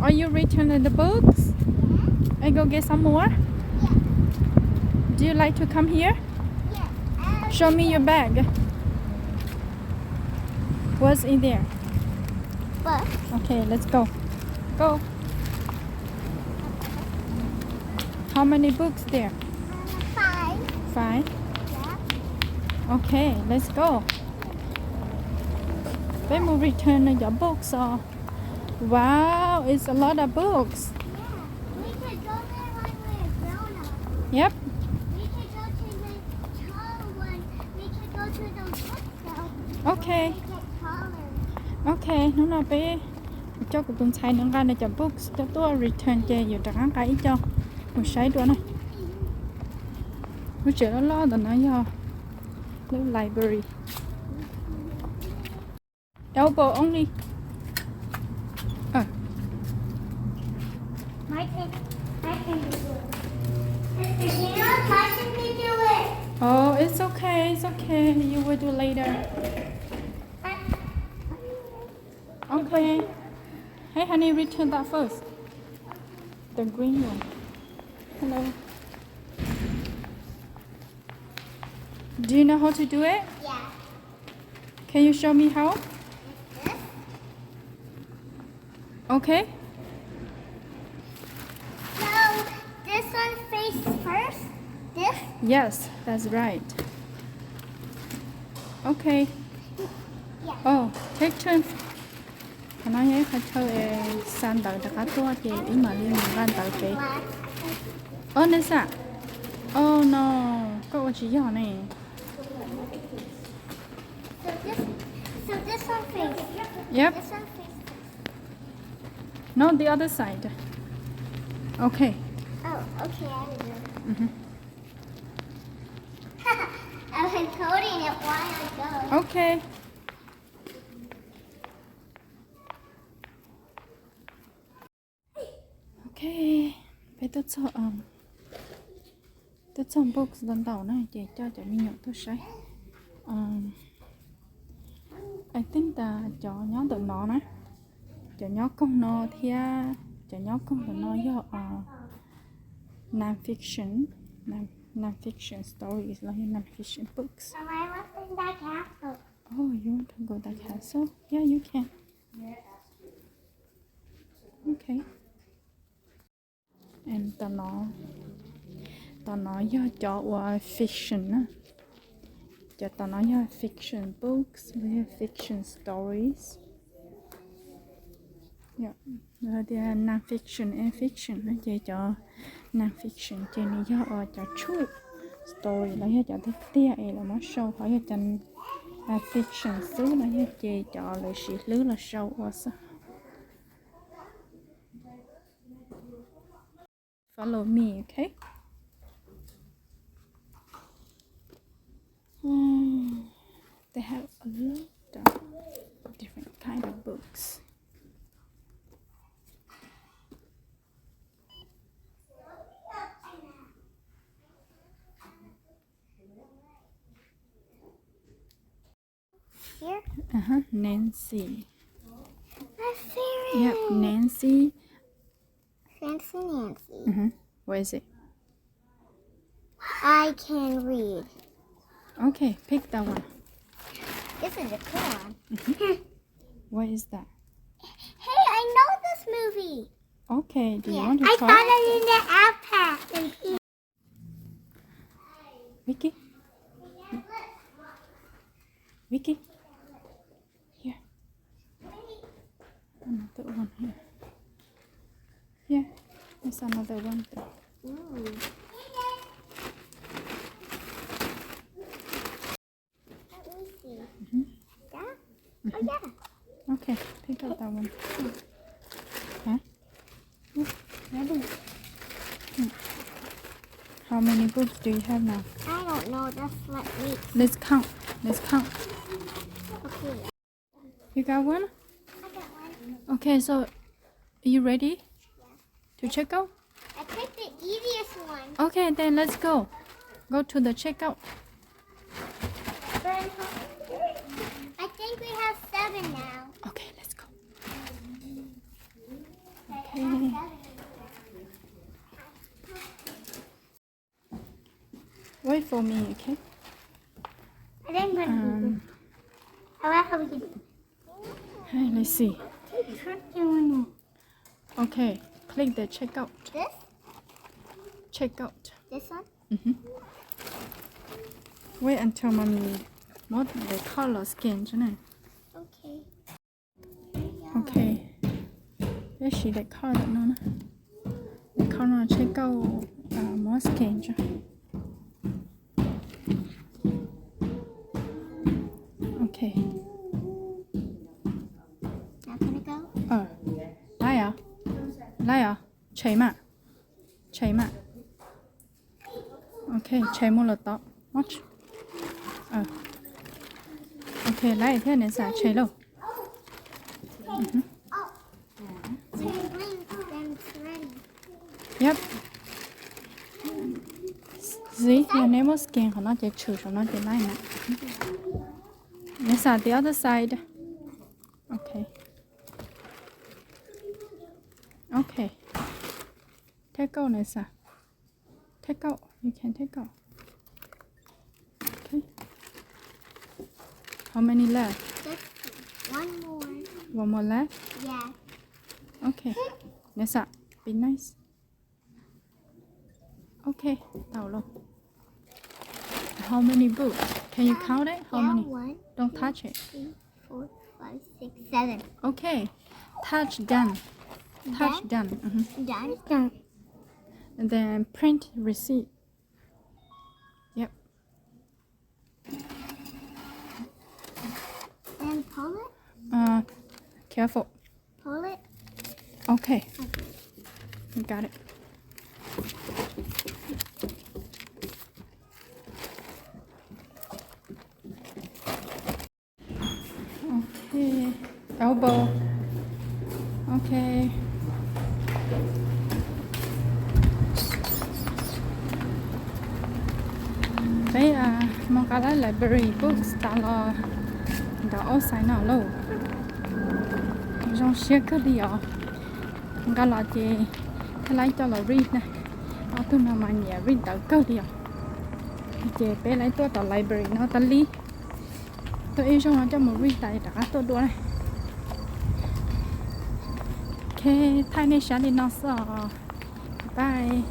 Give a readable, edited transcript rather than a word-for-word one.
Are you returning the books? I go get some more? Yeah. Do you like to come here? Yeah. Show me your bag. What's in there? What? Okay, let's go. Go. How many books there? 5. 5. Yeah. Okay, let's go. When we return your books. Wow, it's a lot of books. Yeah. We could go there when we're grown up. Yep. We could go to the tall one. We could go to those bookshelves. Okay. We get taller. Okay, nó là bé cho của tuần sai nó ra để cho books cho tôi return cho nhiều trang cái cho một sai đó này. Nó chỉ nó lo là nó do the library. Elbow only. My can do it. You know, Tyson can do it. Oh, it's okay. It's okay. You will do later. Okay. Hey, honey, return that first. The green one. Hello. Do you know how to do it? Yeah. Can you show me how? This? Okay. So, this one faces first. This? Yes, that's right. Okay. Yeah. Oh, take turn. Can I have a san tờ đặc tua chị ý mà liên quan tờ chị. Black. Oh, nè sao? Oh no. Có chỉ nhỏ này. So this one faces. Yep. This one faces. No, the other side. Okay. Oh, okay, I will do it. Mhm. I've been holding it while ago. Okay. Okay. Bây tôi cho books lần đầu này chị cho mình nhận tôi sai. I think là cho nhóm tụi nó nè. Cho nhóm con nó thì cho nhóm con tụi nó do non-fiction stories like non-fiction books. So I was in that castle. Oh, you want to go to the castle? Yeah, you can. Okay. And tụi nó do cho fiction á. Cho tụi nó do fiction books, với fiction stories. Yeah. Rồi thì non-fiction and fiction nó chỉ cho non-fiction chỉ là do cho chú story là cho thích tia là nó show hỏi cho fiction xứ là chỉ cho là sĩ lứ là show was. Follow me, okay? They have a lot of different kind of books. Here? Nancy. My favorite. Yep, Nancy. Fancy Nancy. Where is it? I can read. Okay, pick that one. This is a cool one. What is that? Hey, I know this movie. Okay, do you want to I try? found it in the iPad. Vicky? Vicky? Here. Another one here. Yeah, there's another one there. Ooh. Let me see. Yeah? Oh, yeah. Okay, pick up that one. Huh? Ready? How many books do you have now? I don't know. Just let me. Let's count. Let's count. Okay. You got one? I got one. Okay, so are you ready to check out? I picked the easiest one. Okay, then let's go. Go to the checkout. I think we have 7 now. Okay, let's go. Okay. Okay. Wait for me, okay? I think we're good. How we can Hey, let's see. trick doing Okay, click the checkout. this? Checkout. This one? Wait until mommy mod the color skin, chứ này. Okay. Okay. Để chị the color nó nè. The color checkout mod skin chứ. Okay. Now can I go? Lại à? Chạy mà. Okay, chạy một lượt đó. Watch. Okay, lại thế này sao chạy lâu. So you blink, then it's ready. Yep. See, your name was skin của nó chạy trừ cho nó chạy lại nè. Let's at the other side. Okay. Okay. Take out, Nessa. Take out. You can take out. Okay. How many left? Just one more. One more left? Yeah. Okay. Nessa, be nice. Okay. Tao luôn. How many boots? Can you count it? How Yeah, many? 1, Don't touch it. 3, 4, 5, 6, 7. Okay. Touch done. Touch done. Done? Done. And then print receipt. Yep. Then pull it. Careful. Pull it. Okay. You got it. Okay. Elbow. Okay. Đấy mong cái là library books ta là đó sai nào lâu. Trong xe cứ đi ở. Cái là chị cái lấy cho là read nè. Ở tôi mà nhẹ read tới cơ đi ở. Chị bé lấy tôi tờ library nó ta lý. Tôi yêu trong nó cho một read tại đã tôi đua này. Ok, thay nên sáng đi nó sợ. Bye.